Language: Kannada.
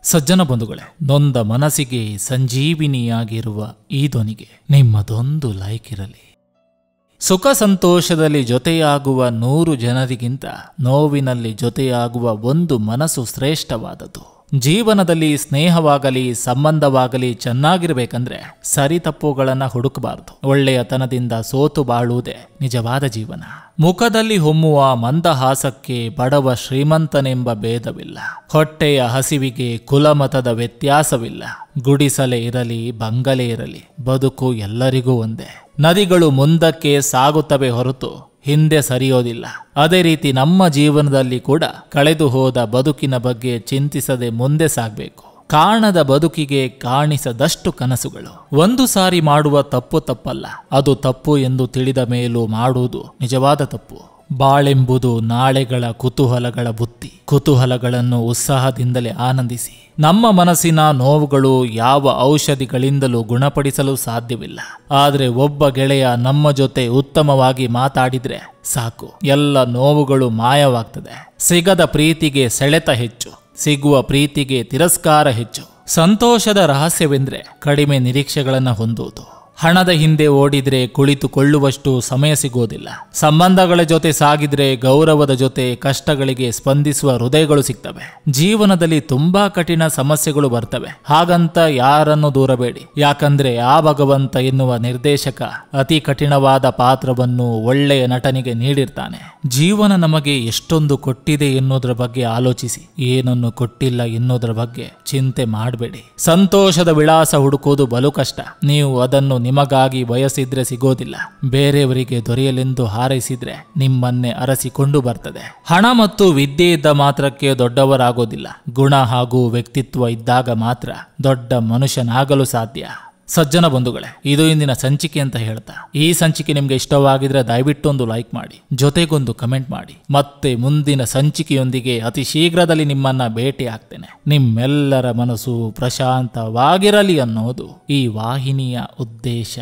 ಸಜ್ಜನ ಬಂಧುಗಳೇ, ನೊಂದ ಮನಸ್ಸಿಗೆ ಸಂಜೀವಿನಿಯಾಗಿರುವ ಈ ಧ್ವನಿಗೆ ನಿಮ್ಮದೊಂದು ಲೈಕ್ ಇರಲಿ. ಸುಖ ಸಂತೋಷದಲ್ಲಿ ಜೊತೆಯಾಗುವ 100 ಜನರಿಗಿಂತ ನೋವಿನಲ್ಲಿ ಜೊತೆಯಾಗುವ ಒಂದು ಮನಸ್ಸು ಶ್ರೇಷ್ಠವಾದದ್ದು. ಜೀವನದಲ್ಲಿ ಸ್ನೇಹವಾಗಲಿ ಸಂಬಂಧವಾಗಲಿ ಚೆನ್ನಾಗಿರಬೇಕಂದ್ರೆ ಸರಿ ತಪ್ಪುಗಳನ್ನು ಹುಡುಕಬಾರದು. ಒಳ್ಳೆಯತನದಿಂದ ಸೋತು ಬಾಳುವುದೇ ನಿಜವಾದ ಜೀವನ. ಮುಖದಲ್ಲಿ ಹೊಮ್ಮುವ ಮಂದಹಾಸಕ್ಕೆ ಬಡವ ಶ್ರೀಮಂತನೆಂಬ ಭೇದವಿಲ್ಲ. ಹೊಟ್ಟೆಯ ಹಸಿವಿಗೆ ಕುಲಮತದ ವ್ಯತ್ಯಾಸವಿಲ್ಲ. ಗುಡಿಸಲೇ ಇರಲಿ ಬಂಗಲೆ ಇರಲಿ, ಬದುಕು ಎಲ್ಲರಿಗೂ ಒಂದೇ. ನದಿಗಳು ಮುಂದಕ್ಕೆ ಸಾಗುತ್ತವೆ ಹೊರತು ಹಿಂದೆ ಸರಿಯೋದಿಲ್ಲ. ಅದೇ ರೀತಿ ನಮ್ಮ ಜೀವನದಲ್ಲಿ ಕೂಡ ಕಳೆದು ಹೋದ ಬದುಕಿನ ಬಗ್ಗೆ ಚಿಂತಿಸದೆ ಮುಂದೆ ಸಾಗಬೇಕು. ಕಾಣದ ಬದುಕಿಗೆ ಕಾಣಿಸದಷ್ಟು ಕನಸುಗಳು. ಒಂದು ಸಾರಿ ಮಾಡುವ ತಪ್ಪು ತಪ್ಪಲ್ಲ, ಅದು ತಪ್ಪು ಎಂದು ತಿಳಿದ ಮೇಲೂ ಮಾಡುವುದು ನಿಜವಾದ ತಪ್ಪು. ಬಾಳೆಂಬುದು ನಾಳೆಗಳ ಕುತೂಹಲಗಳ ಬುತ್ತಿ. ಕುತೂಹಲಗಳನ್ನು ಉತ್ಸಾಹದಿಂದಲೇ ಆನಂದಿಸಿ. ನಮ್ಮ ಮನಸ್ಸಿನ ನೋವುಗಳು ಯಾವ ಔಷಧಿಗಳಿಂದಲೂ ಗುಣಪಡಿಸಲು ಸಾಧ್ಯವಿಲ್ಲ. ಆದರೆ ಒಬ್ಬ ಗೆಳೆಯ ನಮ್ಮ ಜೊತೆ ಉತ್ತಮವಾಗಿ ಮಾತಾಡಿದ್ರೆ ಸಾಕು, ಎಲ್ಲ ನೋವುಗಳು ಮಾಯವಾಗ್ತದೆ. ಸಿಗದ ಪ್ರೀತಿಗೆ ಸೆಳೆತ ಹೆಚ್ಚು, ಸಿಗುವ ಪ್ರೀತಿಗೆ ತಿರಸ್ಕಾರ ಹೆಚ್ಚು. ಸಂತೋಷದ ರಹಸ್ಯವೆಂದ್ರೆ ಕಡಿಮೆ ನಿರೀಕ್ಷೆಗಳನ್ನು ಹೊಂದುವುದು. ಹಣದ ಹಿಂದೆ ಓಡಿದ್ರೆ ಕುಳಿತುಕೊಳ್ಳುವಷ್ಟು ಸಮಯ ಸಿಗೋದಿಲ್ಲ. ಸಂಬಂಧಗಳ ಜೊತೆ ಸಾಗಿದ್ರೆ ಗೌರವದ ಜೊತೆ ಕಷ್ಟಗಳಿಗೆ ಸ್ಪಂದಿಸುವ ಹೃದಯಗಳು ಸಿಗ್ತವೆ. ಜೀವನದಲ್ಲಿ ತುಂಬಾ ಕಠಿಣ ಸಮಸ್ಯೆಗಳು ಬರ್ತವೆ. ಹಾಗಂತ ಯಾರನ್ನು ದೂರಬೇಡಿ. ಯಾಕಂದ್ರೆ ಆ ಭಗವಂತ ಎನ್ನುವ ನಿರ್ದೇಶಕ ಅತಿ ಕಠಿಣವಾದ ಪಾತ್ರವನ್ನು ಒಳ್ಳೆಯ ನಟನಿಗೆ ನೀಡಿರ್ತಾನೆ. ಜೀವನ ನಮಗೆ ಎಷ್ಟೊಂದು ಕೊಟ್ಟಿದೆ ಎನ್ನುವುದರ ಬಗ್ಗೆ ಆಲೋಚಿಸಿ. ಏನನ್ನು ಕೊಟ್ಟಿಲ್ಲ ಎನ್ನುವುದರ ಬಗ್ಗೆ ಚಿಂತೆ ಮಾಡಬೇಡಿ. ಸಂತೋಷದ ವಿಳಾಸ ಹುಡುಕುವುದು ಬಲು ಕಷ್ಟ. ನೀವು ಅದನ್ನು ನಿಮಗಾಗಿ ಬಯಸಿದ್ರೆ ಸಿಗೋದಿಲ್ಲ. ಬೇರೆಯವರಿಗೆ ದೊರೆಯಲೆಂದು ಹಾರೈಸಿದ್ರೆ ನಿಮ್ಮನ್ನೇ ಅರಸಿಕೊಂಡು ಬರ್ತದೆ. ಹಣ ಮತ್ತು ವಿದ್ಯೆ ಇದ್ದ ಮಾತ್ರಕ್ಕೆ ದೊಡ್ಡವರಾಗೋದಿಲ್ಲ. ಗುಣ ಹಾಗೂ ವ್ಯಕ್ತಿತ್ವ ಇದ್ದಾಗ ಮಾತ್ರ ದೊಡ್ಡ ಮನುಷ್ಯನಾಗಲು ಸಾಧ್ಯ. ಸಜ್ಜನ ಬಂಧುಗಳೇ, ಇದು ಇಂದಿನ ಸಂಚಿಕೆ ಅಂತ ಹೇಳ್ತಾ, ಈ ಸಂಚಿಕೆ ನಿಮ್ಗೆ ಇಷ್ಟವಾಗಿದ್ರೆ ದಯವಿಟ್ಟು ಒಂದು ಲೈಕ್ ಮಾಡಿ, ಜೊತೆಗೊಂದು ಕಮೆಂಟ್ ಮಾಡಿ. ಮತ್ತೆ ಮುಂದಿನ ಸಂಚಿಕೆಯೊಂದಿಗೆ ಅತಿ ಶೀಘ್ರದಲ್ಲಿ ನಿಮ್ಮನ್ನ ಭೇಟಿ ಆಗ್ತೇನೆ. ನಿಮ್ಮೆಲ್ಲರ ಮನಸ್ಸು ಪ್ರಶಾಂತವಾಗಿರಲಿ ಅನ್ನೋದು ಈ ವಾಹಿನಿಯ ಉದ್ದೇಶ.